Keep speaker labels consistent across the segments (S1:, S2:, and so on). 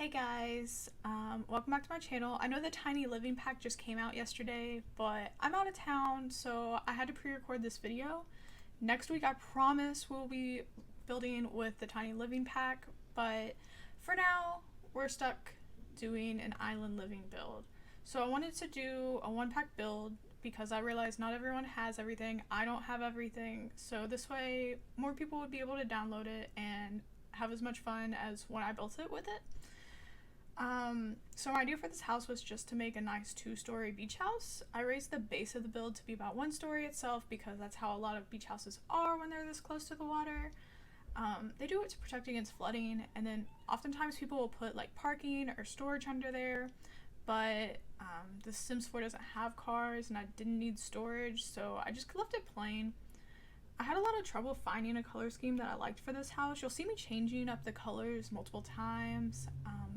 S1: Hey guys, welcome back to my channel. I know the tiny living pack just came out yesterday, but I'm out of town, so I had to pre-record this video. Next week, I promise we'll be building with the tiny living pack, but for now, we're stuck doing an island living build. So I wanted to do a one pack build because I realized not everyone has everything. I don't have everything, so this way more people would be able to download it and have as much fun as when I built it with it. So my idea for this house was just to make a nice 2-story beach house. I raised the base of the build to be about 1 story itself because that's how a lot of beach houses are when they're this close to the water. They do it to protect against flooding, and then oftentimes people will put like parking or storage under there, but the Sims4 doesn't have cars and I didn't need storage, so I just left it plain. I had a lot of trouble finding a color scheme that I liked for this house. You'll see me changing up the colors multiple times,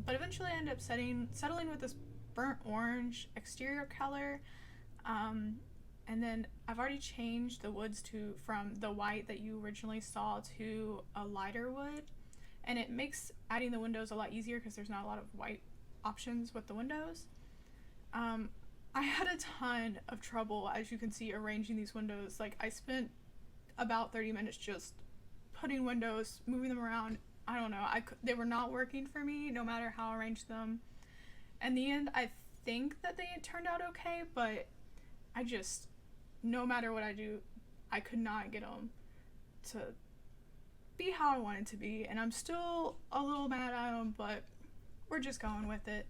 S1: but eventually I ended up settling with this burnt orange exterior color, and then I've already changed the woods from the white that you originally saw to a lighter wood, and it makes adding the windows a lot easier because there's not a lot of white options with the windows. I had a ton of trouble, as you can see, arranging these windows. Like, I spent about 30 minutes just putting windows, moving them around. I don't know, they were not working for me no matter how I arranged them. In the end, I think that they turned out okay, but no matter what I do, I could not get them to be how I wanted to be, and I'm still a little mad at them, but we're just going with it.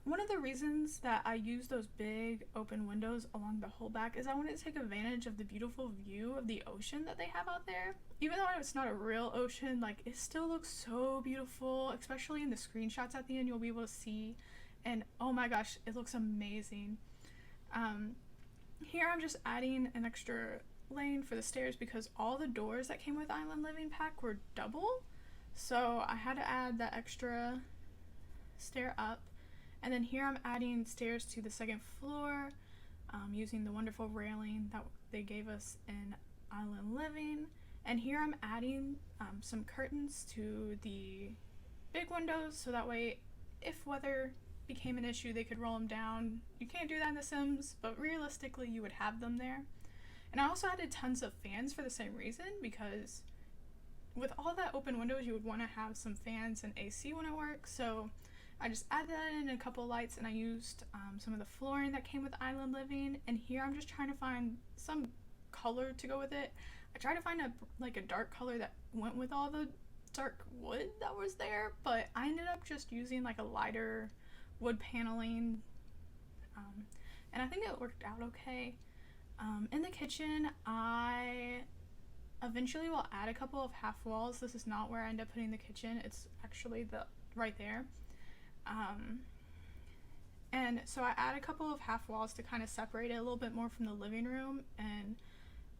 S1: One of the reasons that I use those big open windows along the whole back is I wanted to take advantage of the beautiful view of the ocean that they have out there. Even though it's not a real ocean, like, it still looks so beautiful, especially in the screenshots at the end you'll be able to see, and oh my gosh, it looks amazing. Here I'm just adding an extra lane for the stairs because all the doors that came with Island Living Pack were double, so I had to add that extra stair up. And then here I'm adding stairs to the second floor, using the wonderful railing that they gave us in Island Living. And here I'm adding some curtains to the big windows, so that way if weather became an issue they could roll them down. You can't do that in The Sims, but realistically you would have them there. And I also added tons of fans for the same reason, because with all that open windows you would want to have some fans and AC when it works, so I just added that in a couple lights, and I used some of the flooring that came with Island Living. And here I'm just trying to find some color to go with it. I tried to find a dark color that went with all the dark wood that was there, but I ended up just using like a lighter wood paneling, and I think it worked out okay. In the kitchen, I eventually will add a couple of half walls. This is not where I end up putting the kitchen, it's actually right there. And so I add a couple of half walls to kind of separate it a little bit more from the living room, and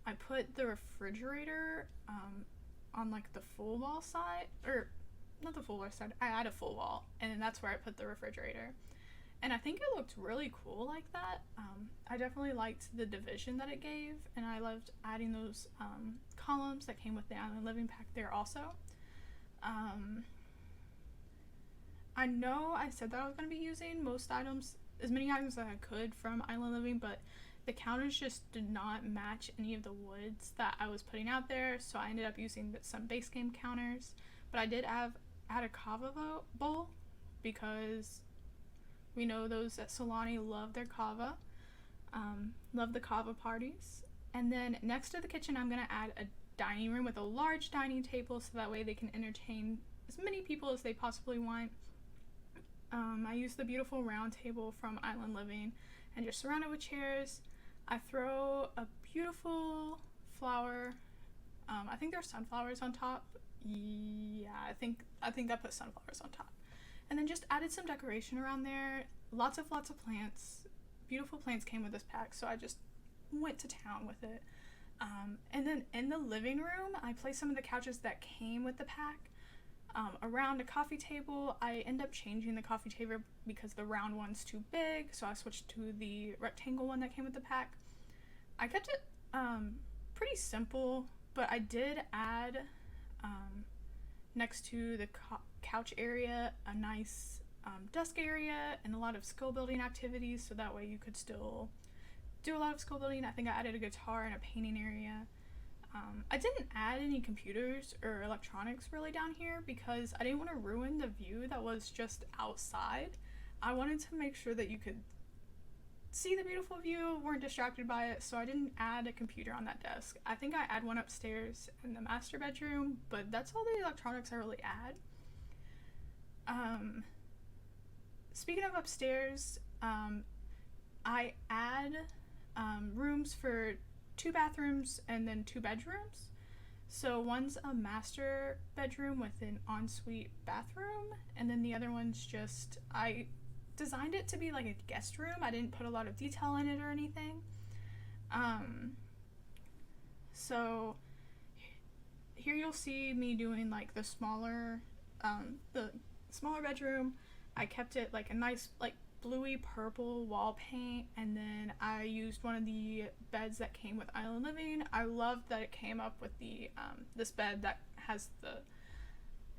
S1: I put the refrigerator on like the full wall side, or not the full wall side, I add a full wall, and that's where I put the refrigerator. And I think it looked really cool like that. I definitely liked the division that it gave, and I loved adding those columns that came with the Island Living Pack there also. I know I said that I was going to be using as many items as I could from Island Living, but the counters just did not match any of the woods that I was putting out there, so I ended up using some base game counters. But I did add a kava bowl because we know those at Solani love their kava, love the kava parties. And then next to the kitchen I'm going to add a dining room with a large dining table, so that way they can entertain as many people as they possibly want. I use the beautiful round table from Island Living and just surround it with chairs. I throw a beautiful flower, I think there's sunflowers on top. Yeah, I think I put sunflowers on top. And then just added some decoration around there. Lots of plants. Beautiful plants came with this pack, so I just went to town with it. And then in the living room, I placed some of the couches that came with the pack. Around a coffee table. I end up changing the coffee table because the round one's too big, so I switched to the rectangle one that came with the pack. I kept it pretty simple, but I did add next to the couch area, a nice desk area, and a lot of skill building activities, so that way you could still do a lot of skill building. I think I added a guitar and a painting area. I didn't add any computers or electronics really down here because I didn't want to ruin the view that was just outside. I wanted to make sure that you could see the beautiful view, weren't distracted by it, so I didn't add a computer on that desk. I think I add one upstairs in the master bedroom, but that's all the electronics I really add. Speaking of upstairs, I add rooms for 2 bathrooms and then 2 bedrooms. So one's a master bedroom with an ensuite bathroom, and then the other one's just, I designed it to be like a guest room. I didn't put a lot of detail in it or anything. So here you'll see me doing like the smaller bedroom. I kept it like a nice like bluey purple wall paint, and then I used one of the beds that came with Island Living. I loved that it came up with the this bed that has the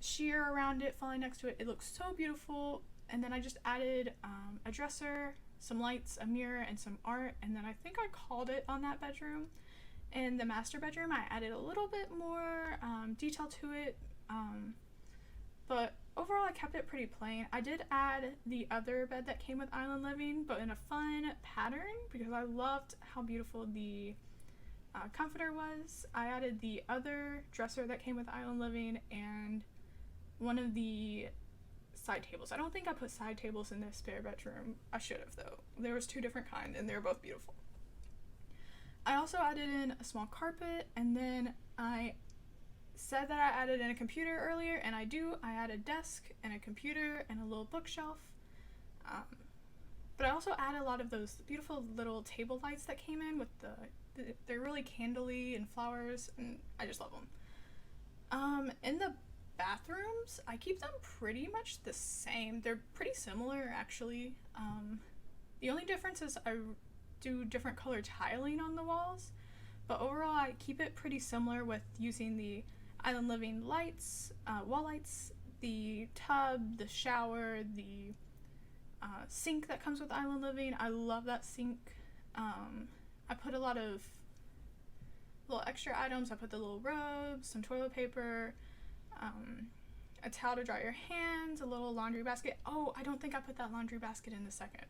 S1: sheer around it falling next to it. It looks so beautiful. And then I just added a dresser, some lights, a mirror, and some art, and then I think I called it on that bedroom. In the master bedroom, I added a little bit more detail to it, but overall I kept it pretty plain. I did add the other bed that came with Island Living, but in a fun pattern because I loved how beautiful the comforter was. I added the other dresser that came with Island Living and one of the side tables. I don't think I put side tables in this spare bedroom. I should have though. There was 2 different kinds and they were both beautiful. I also added in a small carpet, and then I said that I added in a computer earlier, and I do. I added a desk and a computer and a little bookshelf. But I also added a lot of those beautiful little table lights that came in with they're really candly and flowers, and I just love them. In the bathrooms, I keep them pretty much the same. They're pretty similar actually. The only difference is I do different color tiling on the walls, but overall I keep it pretty similar with using the Island Living lights, wall lights, the tub, the shower, the sink that comes with Island Living. I love that sink. I put a lot of little extra items. I put the little robes, some toilet paper, a towel to dry your hands, a little laundry basket. Oh, I don't think I put that laundry basket in the second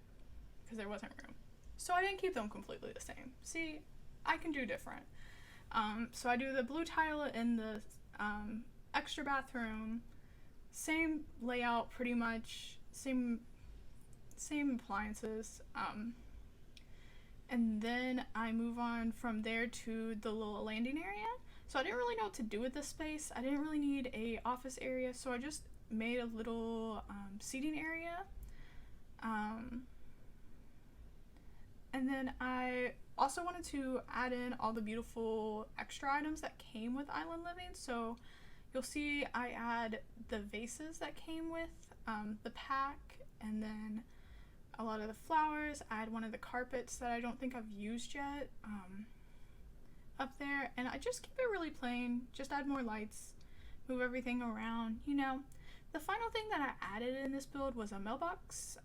S1: because there wasn't room. So I didn't keep them completely the same. See, I can do different. So I do the blue tile in the extra bathroom, same layout pretty much, same appliances. And then I move on from there to the little landing area. So I didn't really know what to do with this space. I didn't really need a office area, so I just made a little seating area. And then I also wanted to add in all the beautiful extra items that came with Island Living. So you'll see I add the vases that came with the pack, and then a lot of the flowers. I add one of the carpets that I don't think I've used yet up there, and I just keep it really plain. Just add more lights, move everything around, you know. The final thing that I added in this build was a mailbox,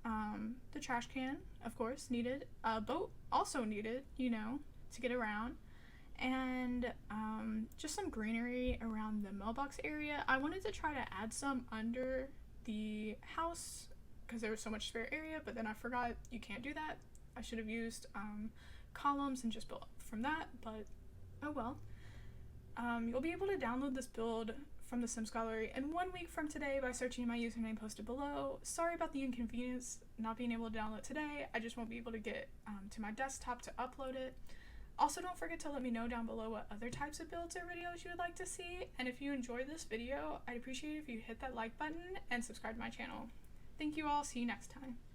S1: the trash can, of course, needed, a boat also needed, you know, to get around, and just some greenery around the mailbox area. I wanted to try to add some under the house because there was so much spare area, but then I forgot you can't do that. I should have used columns and just built from that, but oh well. You'll be able to download this build from the Sims Gallery in 1 week from today by searching my username posted below. Sorry about the inconvenience not being able to download today. I just won't be able to get to my desktop to upload it. Also, don't forget to let me know down below what other types of builds or videos you would like to see. And if you enjoyed this video, I'd appreciate it if you hit that like button and subscribe to my channel. Thank you all. See you next time.